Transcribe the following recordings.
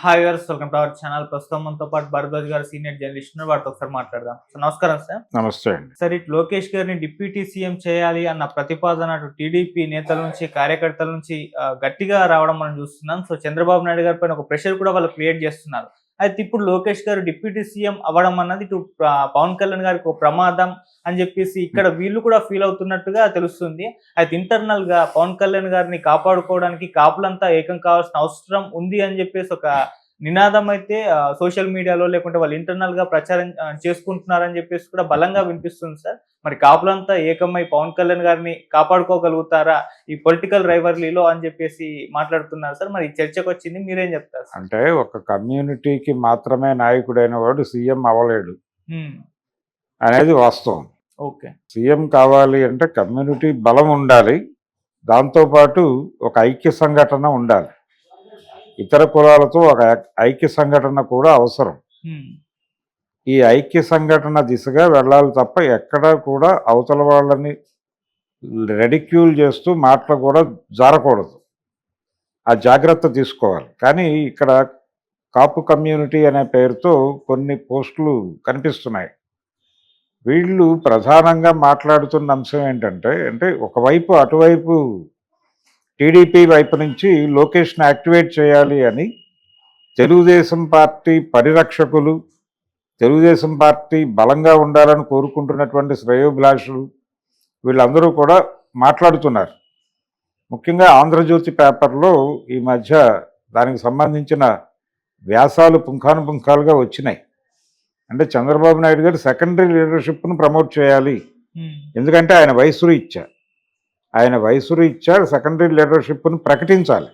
Hi viewers, welcome to our channel. ప్రస్తుతం మనతో పాటు భరద్వాజ్ గారు సీనియర్ జర్నలిస్ట్ ఉన్నారు. వారితో ఒకసారి మాట్లాడదాం. నమస్కారం సార్. నమస్తే అండి. సార్, ఇటు లోకేష్ గారిని డిప్యూటీ సీఎం చేయాలి అన్న ప్రతిపాదన అటు టీడీపీ నేతల నుంచి, కార్యకర్తల నుంచి గట్టిగా రావడం మనం చూస్తున్నాం. సో చంద్రబాబు నాయుడు గారి పైన ఒక ప్రెషర్ కూడా వాళ్ళు క్రియేట్ చేస్తున్నారు. అయితే ఇప్పుడు లోకేష్ గారు డిప్యూటీ సీఎం అవ్వడం అన్నది ఇటు పవన్ కళ్యాణ్ గారికి ఒక ప్రమాదం అని చెప్పేసి ఇక్కడ వీళ్ళు కూడా ఫీల్ అవుతున్నట్టుగా తెలుస్తుంది. అయితే ఇంటర్నల్ గా పవన్ కళ్యాణ్ గారిని కాపాడుకోవడానికి కాపులంతా ఏకం కావాల్సిన అవసరం ఉంది అని చెప్పేసి ఒక నినాదం అయితే సోషల్ మీడియాలో లేకుంటే వాళ్ళు ఇంటర్నల్ గా ప్రచారం చేసుకుంటున్నారని చెప్పేసి కూడా బలంగా వినిపిస్తుంది సార్. మరి కాపులంతా ఏకమై పవన్ కళ్యాణ్ గారిని కాపాడుకోగలుగుతారా ఈ పొలిటికల్ రైవర్లీలో అని చెప్పేసి మాట్లాడుతున్నారు సార్. మరి చర్చకు వచ్చింది, మీరేం చెప్తారు సార్? అంటే ఒక కమ్యూనిటీకి మాత్రమే నాయకుడైన వాడు సీఎం అవ్వలేడు అనేది వాస్తవం. ఓకే, సీఎం కావాలి అంటే కమ్యూనిటీ బలం ఉండాలి, దాంతోపాటు ఒక ఐక్య సంఘటన ఉండాలి. ఇతర కులాలతో ఒక ఐక్య సంఘటన కూడా అవసరం. ఈ ఐక్య సంఘటన దిశగా వెళ్ళాలి తప్ప ఎక్కడా కూడా అవతల వాళ్ళని రెడిక్యూల్ చేస్తూ మాటలు కూడా జారకూడదు. ఆ జాగ్రత్త తీసుకోవాలి. కానీ ఇక్కడ కాపు కమ్యూనిటీ అనే పేరుతో కొన్ని పోస్టులు కనిపిస్తున్నాయి. వీళ్ళు ప్రధానంగా మాట్లాడుతున్న అంశం ఏంటంటే ఒకవైపు అటువైపు టీడీపీ వైపు నుంచి లోకేష్ని యాక్టివేట్ చేయాలి అని తెలుగుదేశం పార్టీ పరిరక్షకులు, తెలుగుదేశం పార్టీ బలంగా ఉండాలని కోరుకుంటున్నటువంటి శ్రేయోభిలాషులు వీళ్ళందరూ కూడా మాట్లాడుతున్నారు. ముఖ్యంగా ఆంధ్రజ్యోతి పేపర్లో ఈ మధ్య దానికి సంబంధించిన వ్యాసాలు పుంఖానుపుంఖాలుగా వచ్చినాయి. అంటే చంద్రబాబు నాయుడు గారు సెకండరీ లీడర్షిప్ను ప్రమోట్ చేయాలి, ఎందుకంటే ఆయన వయసు ఇచ్చారు. సెకండరీ లీడర్షిప్ను ప్రకటించాలి,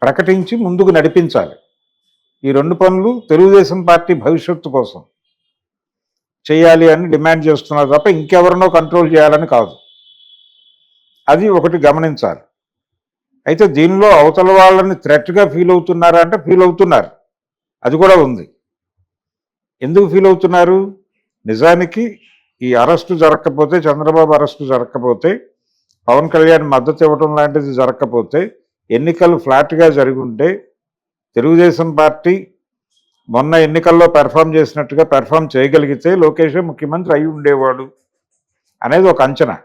ప్రకటించి ముందుకు నడిపించాలి. ఈ రెండు పనులు తెలుగుదేశం పార్టీ భవిష్యత్తు కోసం చేయాలి అని డిమాండ్ చేస్తున్నారు తప్ప ఇంకెవరినో కంట్రోల్ చేయాలని కాదు. అది ఒకటి గమనించాలి. అయితే దీనిలో అవతల వాళ్ళని థ్రెట్గా ఫీల్ అవుతున్నారా అంటే ఫీల్ అవుతున్నారు, అది కూడా ఉంది. ఎందుకు ఫీల్ అవుతున్నారు? నిజానికి ఈ అరెస్టు జరగకపోతే, చంద్రబాబు అరెస్టు జరగకపోతే, పవన్ కళ్యాణ్ మద్దతు ఇవ్వడం లాంటిది జరగకపోతే, ఎన్నికలు ఫ్లాట్గా జరిగి ఉంటే తెలుగుదేశం పార్టీ మొన్న ఎన్నికల్లో పెర్ఫామ్ చేసినట్టుగా పెర్ఫామ్ చేయగలిగితే లోకేష్ ముఖ్యమంత్రి అయి ఉండేవాడు అనేది ఒక అంచనా.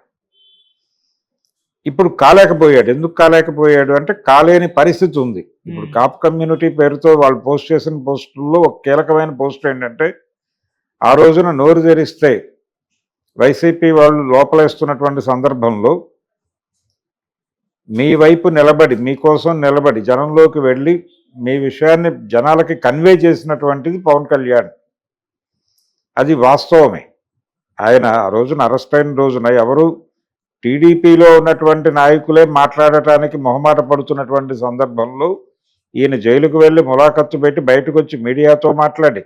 ఇప్పుడు కాలేకపోయాడు. ఎందుకు కాలేకపోయాడు అంటే కాలేని పరిస్థితి ఉంది. ఇప్పుడు కాపు కమ్యూనిటీ పేరుతో వాళ్ళు పోస్ట్ చేసిన పోస్టుల్లో ఒక కీలకమైన పోస్ట్ ఏంటంటే, ఆ రోజున నోరు తెరిస్తే వైసీపీ వాళ్ళు లోపలేస్తున్నటువంటి సందర్భంలో మీ వైపు నిలబడి, మీకోసం నిలబడి, జనంలోకి వెళ్ళి మీ విషయాన్ని జనాలకి కన్వే చేసినటువంటిది పవన్ కళ్యాణ్. అది వాస్తవమే. ఆయన ఆ రోజున అరెస్ట్ అయిన రోజున ఎవరు టీడీపీలో ఉన్నటువంటి నాయకులే మాట్లాడటానికి మొహమాట పడుతున్నటువంటి సందర్భంలో ఈయన జైలుకు వెళ్ళి ములాఖత్తు పెట్టి బయటకు వచ్చి మీడియాతో మాట్లాడి,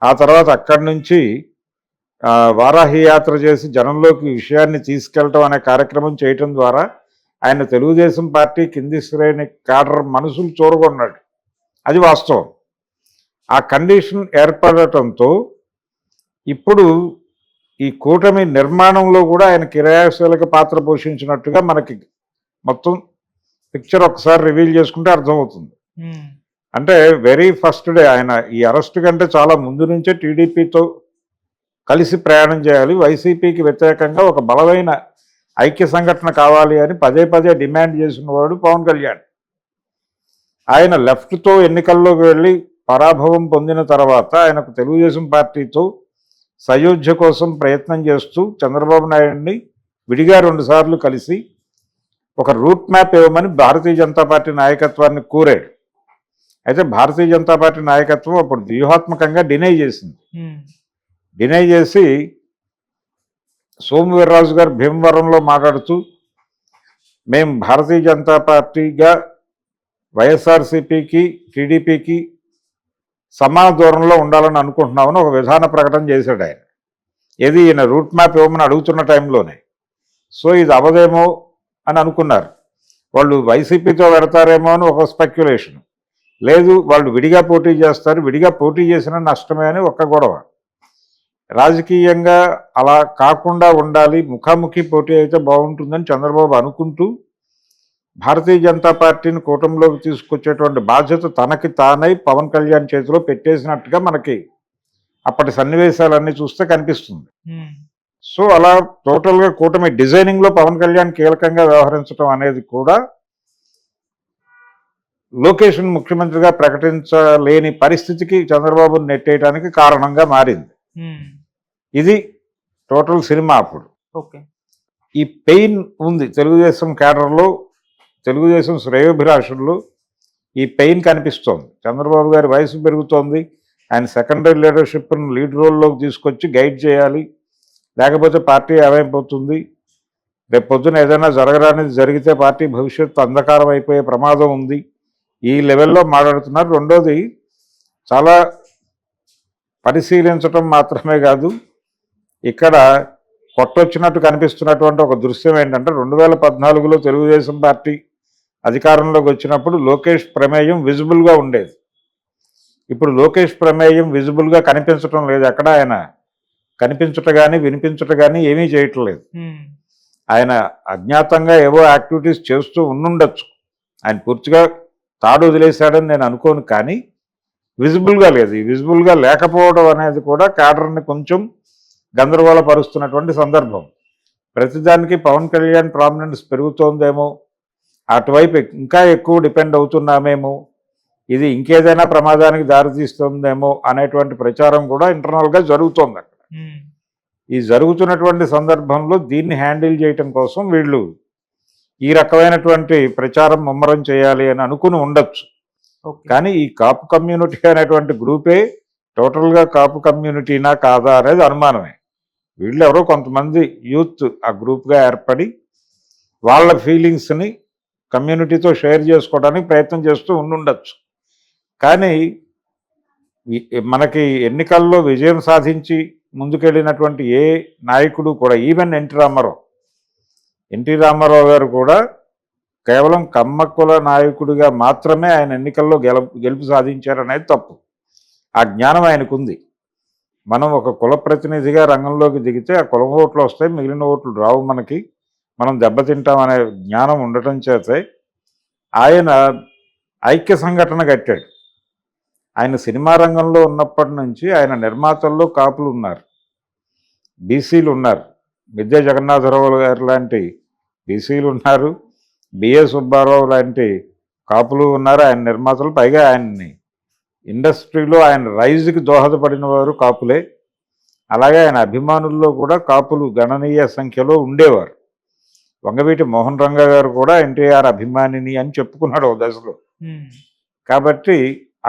ఆ తర్వాత అక్కడి నుంచి వారాహి యాత్ర చేసి జనంలోకి విషయాన్ని తీసుకెళ్ళటం అనే కార్యక్రమం చేయటం ద్వారా ఆయన తెలుగుదేశం పార్టీ కింది శ్రేణి కాడర్ మనసులు చూరగొన్నాడు. అది వాస్తవం. ఆ కండిషన్ ఏర్పడటంతో ఇప్పుడు ఈ కూటమి నిర్మాణంలో కూడా ఆయన క్రియాశీలక పాత్ర పోషించినట్టుగా మనకి మొత్తం పిక్చర్ ఒకసారి రివీల్ చేసుకుంటే అర్థమవుతుంది. అంటే వెరీ ఫస్ట్ డే ఆయన ఈ అరెస్ట్ కంటే చాలా ముందు నుంచే టీడీపీతో కలిసి ప్రయాణం చేయాలి, వైసీపీకి వ్యతిరేకంగా ఒక బలమైన ఐక్య సంఘటన కావాలి అని పదే పదే డిమాండ్ చేసినవాడు పవన్ కళ్యాణ్. ఆయన లెఫ్ట్తో ఎన్నికల్లోకి వెళ్ళి పరాభవం పొందిన తర్వాత ఆయనకు తెలుగుదేశం పార్టీతో సయోధ్య కోసం ప్రయత్నం చేస్తూ చంద్రబాబు నాయుడిని విడిగా 2 సార్లు కలిసి ఒక రూట్ మ్యాప్ ఇవ్వమని భారతీయ జనతా పార్టీ నాయకత్వాన్ని కోరాడు. అయితే భారతీయ జనతా పార్టీ నాయకత్వం అప్పుడు వ్యూహాత్మకంగా డినై చేసింది. డినై చేసి సోము వీర్రాజు గారు భీమవరంలో మాట్లాడుతూ, మేము భారతీయ జనతా పార్టీగా వైఎస్ఆర్సీపీకి టీడీపీకి సమాన దూరంలో ఉండాలని అనుకుంటున్నామని ఒక విధాన ప్రకటన చేశాడు ఆయన. ఏది ఈయన రూట్ మ్యాప్ ఇవ్వమని అడుగుతున్న టైంలోనే. సో ఇది అవదేమో అని అనుకున్నారు వాళ్ళు. వైసీపీతో పెడతారేమో అని ఒక స్పెక్యులేషన్. లేదు, వాళ్ళు విడిగా పోటీ చేస్తారు, విడిగా పోటీ చేసిన నష్టమే అని ఒక గొడవ. రాజకీయంగా అలా కాకుండా ఉండాలి, ముఖాముఖి పోటీ అయితే బాగుంటుందని చంద్రబాబు అనుకుంటూ భారతీయ జనతా పార్టీని కూటమిలోకి తీసుకొచ్చేటువంటి బాధ్యత తనకి తానై పవన్ కళ్యాణ్ చేతిలో పెట్టేసినట్టుగా మనకి అప్పటి సన్నివేశాలన్నీ చూస్తే కనిపిస్తుంది. సో అలా టోటల్గా కూటమి డిజైనింగ్లో పవన్ కళ్యాణ్ కీలకంగా వ్యవహరించడం అనేది కూడా లోకేష్ను ముఖ్యమంత్రిగా ప్రకటించలేని పరిస్థితికి చంద్రబాబును నెట్టేయడానికి కారణంగా మారింది. ఇది టోటల్ సినిమా. అప్పుడు ఓకే, ఈ పెయిన్ ఉంది తెలుగుదేశం క్యాడర్లో, తెలుగుదేశం శ్రేయోభిలాషుల్లో ఈ పెయిన్ కనిపిస్తోంది. చంద్రబాబు గారి వయసు పెరుగుతోంది, ఆయన సెకండరీ లీడర్షిప్ను లీడ్ రోల్లోకి తీసుకొచ్చి గైడ్ చేయాలి, లేకపోతే పార్టీ ఏమైపోతుంది, రేపు పొద్దున ఏదైనా జరగరానిది జరిగితే పార్టీ భవిష్యత్తు అంధకారం అయిపోయే ప్రమాదం ఉంది, ఈ లెవెల్లో మాట్లాడుతున్నారు. రెండోది, చాలా పరిశీలించటం మాత్రమే కాదు, ఇక్కడ కొట్టొచ్చినట్టు కనిపిస్తున్నటువంటి ఒక దృశ్యం ఏంటంటే 2014లో తెలుగుదేశం పార్టీ అధికారంలోకి వచ్చినప్పుడు లోకేష్ ప్రమేయం విజిబుల్గా ఉండేది. ఇప్పుడు లోకేష్ ప్రమేయం విజిబుల్గా కనిపించటం లేదు. ఎక్కడ ఆయన కనిపించట కానీ వినిపించట కానీ ఏమీ చేయటం లేదు. ఆయన అజ్ఞాతంగా ఏవో యాక్టివిటీస్ చేస్తూ ఉండుండొచ్చు, ఆయన పూర్తిగా తాడు వదిలేశాడని నేను అనుకోను, కానీ విజిబుల్గా లేదు. ఈ విజిబుల్గా లేకపోవడం అనేది కూడా క్యాడర్ని కొంచెం గందరగోళపరుస్తున్నటువంటి సందర్భం. ప్రతిదానికి పవన్ కళ్యాణ్ ప్రామినెన్స్ పెరుగుతోందేమో, అటువైపు ఇంకా ఎక్కువ డిపెండ్ అవుతున్నామేమో, ఇది ఇంకేదైనా ప్రమాదానికి దారితీస్తుందేమో అనేటువంటి ప్రచారం కూడా ఇంటర్నల్గా జరుగుతోంది అక్కడ. ఈ జరుగుతున్నటువంటి సందర్భంలో దీన్ని హ్యాండిల్ చేయటం కోసం వీళ్ళు ఈ రకమైనటువంటి ప్రచారం ముమ్మరం చేయాలి అని అనుకుని ఉండొచ్చు. కానీ ఈ కాపు కమ్యూనిటీ అనేటువంటి గ్రూపే టోటల్గా కాపు కమ్యూనిటీనా కాదా అనేది అనుమానమే. వీళ్ళు ఎవరో కొంతమంది యూత్ ఆ గ్రూప్గా ఏర్పడి వాళ్ళ ఫీలింగ్స్ని కమ్యూనిటీతో షేర్ చేసుకోవడానికి ప్రయత్నం చేస్తూ ఉండుండొచ్చు. కానీ మనకి ఎన్నికల్లో విజయం సాధించి ముందుకెళ్ళినటువంటి ఏ నాయకుడు కూడా, ఈవెన్ ఎన్టీ రామారావు గారు కూడా కేవలం కమ్మక్కుల నాయకుడిగా మాత్రమే ఆయన ఎన్నికల్లో గెలుపు సాధించారనేది తప్పు. ఆ జ్ఞానం ఆయనకుంది. మనం ఒక కుల ప్రతినిధిగా రంగంలోకి దిగితే ఆ కులం ఓట్లు వస్తాయి, మిగిలిన ఓట్లు రావు, మనం దెబ్బతింటామనే జ్ఞానం ఉండటం చేతే ఆయన ఐక్య సంఘటన కట్టాడు. ఆయన సినిమా రంగంలో ఉన్నప్పటి నుంచి ఆయన నిర్మాతల్లో కాపులు ఉన్నారు, బీసీలు ఉన్నారు. మిద్దె జగన్నాథరావు గారు లాంటి బీసీలు ఉన్నారు, బిఏ సుబ్బారావు లాంటి కాపులు ఉన్నారు ఆయన నిర్మాతలు. పైగా ఆయన్ని ఇండస్ట్రీలో ఆయన రైజ్కి దోహదపడిన వారు కాపులే. అలాగే ఆయన అభిమానుల్లో కూడా కాపులు గణనీయ సంఖ్యలో ఉండేవారు. వంగవీటి మోహన్ రంగా గారు కూడా ఎన్టీఆర్ అభిమానిని అని చెప్పుకున్నాడు ఓ దశలో. కాబట్టి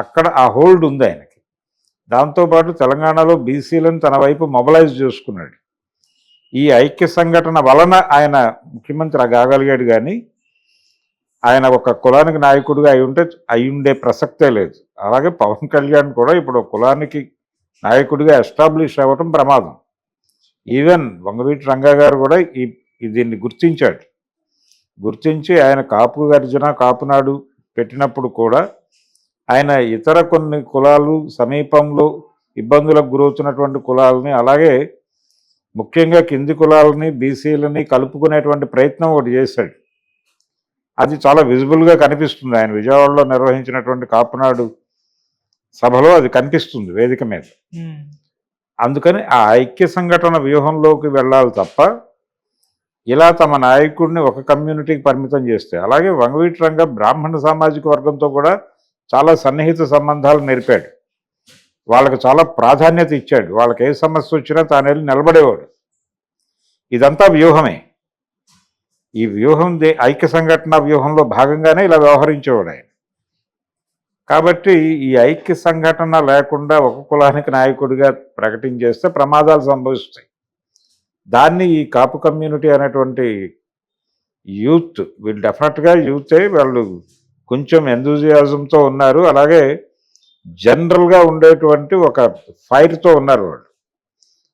అక్కడ ఆ హోల్డ్ ఉంది ఆయనకి. దాంతోపాటు తెలంగాణలో బీసీలను తన వైపు మొబలైజ్ చేసుకున్నాడు. ఈ ఐక్య సంఘటన వలన ఆయన ముఖ్యమంత్రి కాగలిగాడు, కానీ ఆయన ఒక కులానికి నాయకుడిగా అయ్యుండే ప్రసక్తే లేదు. అలాగే పవన్ కళ్యాణ్ కూడా ఇప్పుడు కులానికి నాయకుడిగా ఎస్టాబ్లిష్ అవ్వటం ప్రమాదం. ఈవెన్ వంగవీటి రంగా గారు కూడా దీన్ని గుర్తించి ఆయన కాపు గర్జన కాపునాడు పెట్టినప్పుడు కూడా ఆయన ఇతర కొన్ని కులాలు సమీపంలో ఇబ్బందులకు గురవుతున్నటువంటి కులాలని, అలాగే ముఖ్యంగా కింది కులాలని బీసీలని కలుపుకునేటువంటి ప్రయత్నం ఒకటి చేశాడు. అది చాలా విజిబుల్గా కనిపిస్తుంది. ఆయన విజయవాడలో నిర్వహించినటువంటి కాపునాడు సభలో అది కనిపిస్తుంది వేదిక మీద. అందుకని ఆ ఐక్య సంఘటన వ్యూహంలోకి వెళ్ళాలి తప్ప ఇలా తమ నాయకుడిని ఒక కమ్యూనిటీకి పరిమితం చేస్తే. అలాగే వంగవీటి రంగా బ్రాహ్మణ సామాజిక వర్గంతో కూడా చాలా సన్నిహిత సంబంధాలు నేర్పాడు, వాళ్ళకి చాలా ప్రాధాన్యత ఇచ్చాడు. వాళ్ళకి ఏ సమస్య వచ్చినా తాను వెళ్ళి నిలబడేవాడు. ఇదంతా వ్యూహమే. ఈ వ్యూహం ఐక్య సంఘటన వ్యూహంలో భాగంగానే ఇలా వ్యవహరించేవాడు ఆయన. కాబట్టి ఈ ఐక్య సంఘటన లేకుండా ఒక కులానికి నాయకుడిగా ప్రకటించేస్తే ప్రమాదాలు సంభవిస్తాయి. దాన్ని ఈ కాపు కమ్యూనిటీ అనేటువంటి యూత్, వీళ్ళు డెఫినెట్గా యూతే, వాళ్ళు కొంచెం ఎంతూజియాజంతో ఉన్నారు. అలాగే జనరల్గా ఉండేటువంటి ఒక ఫైర్తో ఉన్నారు వాళ్ళు.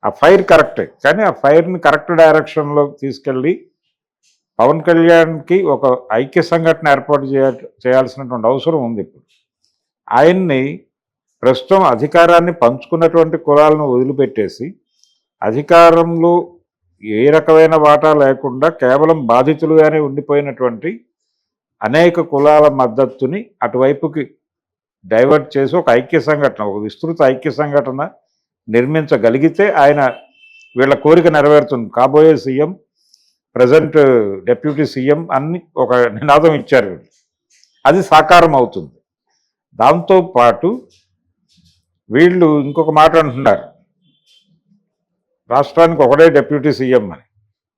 ఆ ఫైర్ కరెక్టే, కానీ ఆ ఫైర్ని కరెక్ట్ డైరెక్షన్లో తీసుకెళ్ళి పవన్ కళ్యాణ్కి ఒక ఐక్య సంఘటన ఏర్పాటు చేయాల్సినటువంటి అవసరం ఉంది. ఇప్పుడు ఆయన్ని ప్రస్తుతం అధికారాన్ని పంచుకున్నటువంటి కులాలను వదిలిపెట్టేసి అధికారంలో ఏ రకమైన వాటా లేకుండా కేవలం బాధితులుగానే ఉండిపోయినటువంటి అనేక కులాల మద్దతుని అటువైపుకి డైవర్ట్ చేసి ఒక ఐక్య సంఘటన, ఒక విస్తృత ఐక్య సంఘటన నిర్మించగలిగితే ఆయన వీళ్ళ కోరిక నెరవేరుతుంది. కాబోయే సీఎం, ప్రజెంట్ డెప్యూటీ సీఎం అన్ని ఒక నినాదం ఇచ్చారు వీళ్ళు. అది సాకారం అవుతుంది. దాంతోపాటు వీళ్ళు ఇంకొక మాట అంటున్నారు, రాష్ట్రానికి ఒకడే డెప్యూటీ సీఎం అని.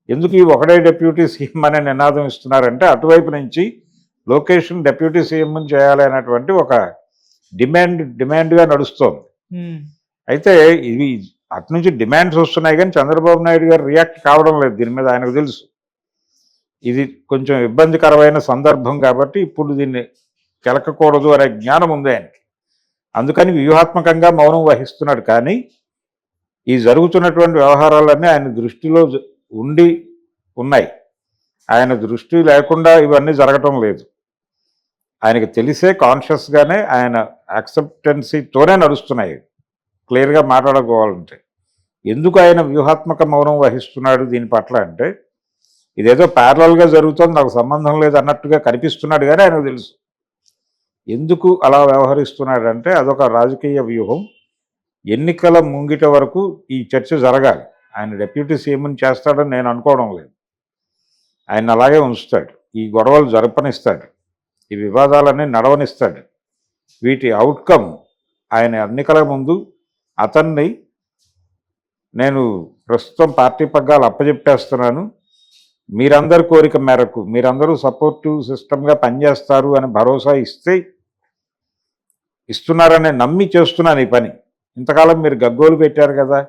ఎందుకు ఈ ఒకడే డెప్యూటీ సీఎం అనే నినాదం ఇస్తున్నారంటే అటువైపు నుంచి లోకేష్ని డెప్యూటీ సీఎం చేయాలి అనేటువంటి ఒక డిమాండ్గా నడుస్తోంది. అయితే ఇవి అటు నుంచి డిమాండ్స్ వస్తున్నాయి కానీ చంద్రబాబు నాయుడు గారు రియాక్ట్ కావడం లేదు. దీని మీద ఆయనకు తెలుసు ఇది కొంచెం ఇబ్బందికరమైన సందర్భం కాబట్టి ఇప్పుడు దీన్ని కెలకకూడదు అనే జ్ఞానం ఉంది ఆయనకి. అందుకని వ్యూహాత్మకంగా మౌనం వహిస్తున్నాడు. కానీ ఈ జరుగుతున్నటువంటి వ్యవహారాలన్నీ ఆయన దృష్టిలో ఉన్నాయి. ఆయన దృష్టి లేకుండా ఇవన్నీ జరగటం లేదు. ఆయనకు తెలిసే కాన్షియస్గానే ఆయన యాక్సెప్టెన్సీతోనే నడుస్తున్నాయి. క్లియర్గా మాట్లాడుకోవాలంటే ఎందుకు ఆయన వ్యూహాత్మక మౌనం వహిస్తున్నాడు దీని పట్ల అంటే, ఇదేదో ప్యారలల్గా జరుగుతుంది, నాకు సంబంధం లేదు అన్నట్టుగా కనిపిస్తున్నాడు. కానీ ఆయనకు తెలుసు ఎందుకు అలా వ్యవహరిస్తున్నాడంటే అదొక రాజకీయ వ్యూహం. ఎన్నికల ముంగిట వరకు ఈ చర్చ జరగాలి. ఆయన డెప్యూటీ సీఎంని చేస్తాడని నేను అనుకోవడం లేదు. ఆయన అలాగే ఉంచుతాడు, ఈ గొడవలు జరపనిస్తాడు, ఈ వివాదాలన్నీ నడవనిస్తాడు. వీటి అవుట్కమ్ ఆయన ఎన్నికల ముందు అతన్ని నేను ప్రస్తుతం పార్టీ పగ్గాలు అప్పచెప్పేస్తున్నాను, మీరందరి కోరిక మేరకు మీరందరూ సపోర్టివ్ సిస్టమ్గా పనిచేస్తారు అని భరోసా ఇస్తున్నారని నమ్మి చేస్తున్నాను ఈ పని. ఇంతకాలం మీరు గగ్గోలు పెట్టారు కదా,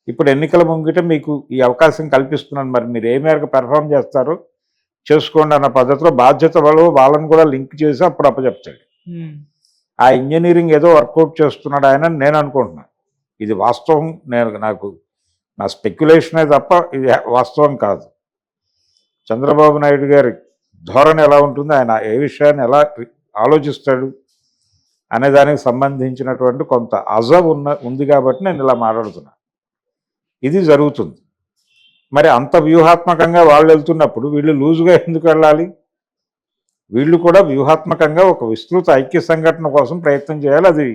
ఇప్పుడు ఎన్నికల ముంగిట మీకు ఈ అవకాశం కల్పిస్తున్నాను, మరి మీరు ఏ మేరకు పెర్ఫామ్ చేస్తారో చేసుకోండి అన్న పద్ధతిలో బాధ్యత వాళ్ళని కూడా లింక్ చేసి అప్పుడు అప్పచెప్తాడు. ఆ ఇంజనీరింగ్ ఏదో వర్కౌట్ చేస్తున్నాడు ఆయన నేను అనుకుంటున్నాను. ఇది వాస్తవం, నాకు నా స్పెక్యులేషనే తప్ప ఇది వాస్తవం కాదు. చంద్రబాబు నాయుడు గారి ధోరణి ఎలా ఉంటుంది, ఆయన ఏ విషయాన్ని ఎలా ఆలోచిస్తాడు అనే దానికి సంబంధించినటువంటి కొంత ఉంది కాబట్టి నేను ఇలా మాట్లాడుతున్నాను. ఇది జరుగుతుంది. మరి అంత వ్యూహాత్మకంగా వాళ్ళు వెళ్తున్నప్పుడు వీళ్ళు లూజుగా ఎందుకు వెళ్ళాలి? వీళ్ళు కూడా వ్యూహాత్మకంగా ఒక విస్తృత ఐక్య సంఘటన కోసం ప్రయత్నం చేయాలి.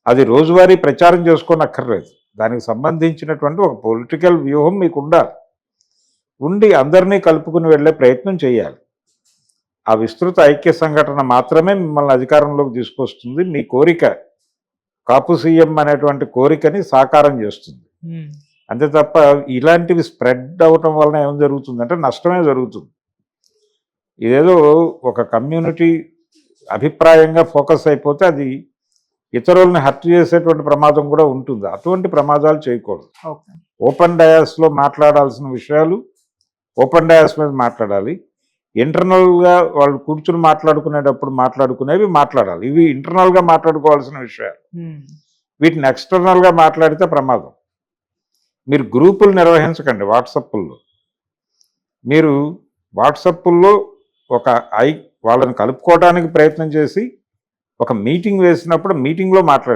అది రోజువారీ ప్రచారం చేసుకోనక్కర్లేదు. దానికి సంబంధించినటువంటి ఒక పొలిటికల్ వ్యూహం మీకు ఉండి అందరినీ కలుపుకుని వెళ్ళే ప్రయత్నం చేయాలి. ఆ విస్తృత ఐక్య సంఘటన మాత్రమే మిమ్మల్ని అధికారంలోకి తీసుకొస్తుంది. మీ కోరిక కాపు సీఎం అనేటువంటి కోరికని సాకారం చేస్తుంది. అంతే తప్ప ఇలాంటివి స్ప్రెడ్ అవటం వలన ఏం జరుగుతుందంటే నష్టమే జరుగుతుంది. ఇదేదో ఒక కమ్యూనిటీ అభిప్రాయంగా ఫోకస్ అయిపోతే అది ఇతరులని హర్ట్ చేసేటువంటి ప్రమాదం కూడా ఉంటుంది. అటువంటి ప్రమాదాలు చేయకూడదు. ఓపెన్ డయాస్లో మాట్లాడాల్సిన విషయాలు ఓపెన్ డయాస్ మీద మాట్లాడాలి. ఇంటర్నల్గా వాళ్ళు కూర్చుని మాట్లాడుకునేటప్పుడు మాట్లాడుకునేవి మాట్లాడాలి. ఇవి ఇంటర్నల్గా మాట్లాడుకోవాల్సిన విషయాలు. వీటిని ఎక్స్టర్నల్గా మాట్లాడితే ప్రమాదం. మీరు గ్రూపులు నిర్వహించకండి వాట్సాప్లో. మీరు వాట్సాప్లో వాళ్ళని కలుపుకోవడానికి ప్రయత్నం చేసి ఒక మీటింగ్ వేసినప్పుడు మీటింగ్లో మాట్లాడండి.